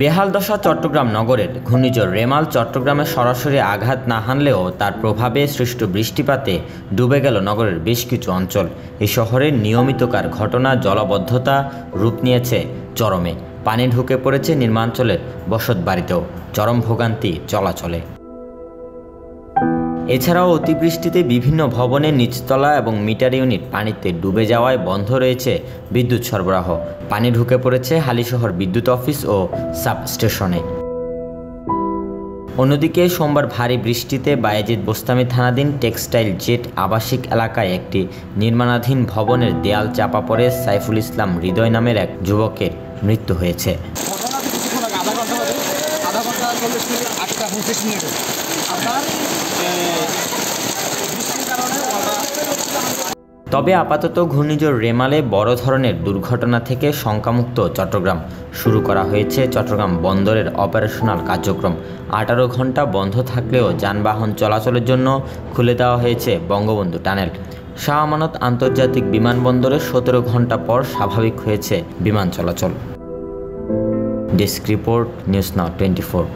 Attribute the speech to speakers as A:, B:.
A: বেহাল দশা চট্টগ্রাম নগরের। ঘূর্ণিঝড় রেমাল চট্টগ্রামে সরাসরি আঘাত না হানলেও তার প্রভাবে সৃষ্ট বৃষ্টিপাতে ডুবে গেল নগরের বেশ কিছু অঞ্চল। এই শহরের নিয়মিতকার ঘটনা জলাবদ্ধতা রূপ নিয়েছে চরমে। পানি ঢুকে পড়েছে নির্মাঞ্চলের বসতবাড়িতেও, চরম ভোগান্তি চলাচলে। এছাড়াও অতিবৃষ্টিতে বিভিন্ন ভবনের নিচতলা এবং মিটার ইউনিট পানিতে ডুবে যাওয়ায় বন্ধ রয়েছে বিদ্যুৎ সরবরাহ। পানি ঢুকে পড়েছে হালিশহর বিদ্যুৎ অফিস ও সাবস্টেশনে। অন্যদিকে সোমবার ভারী বৃষ্টিতে বায়েজিদ বোস্তামি থানাধীন টেক্সটাইল জেট আবাসিক এলাকায় একটি নির্মাণাধীন ভবনের দেয়াল চাপা পড়ে সাইফুল ইসলাম হৃদয় নামের এক যুবকের মৃত্যু হয়েছে। তবে আপাতত ঘূর্ণিঝড় রেমালে বড় ধরনের দুর্ঘটনা থেকে শঙ্কামুক্ত চট্টগ্রাম। শুরু করা হয়েছে চট্টগ্রাম বন্দরের অপারেশনাল কার্যক্রম। 18 ঘন্টা বন্ধ থাকলেও যানবাহন চলাচলের জন্য খুলে দেওয়া হয়েছে বঙ্গবন্ধু টানেল। শাহ আমানত আন্তর্জাতিক বিমানবন্দরে 17 ঘন্টা পর স্বাভাবিক হয়েছে বিমান চলাচল। Desk report, news now 24।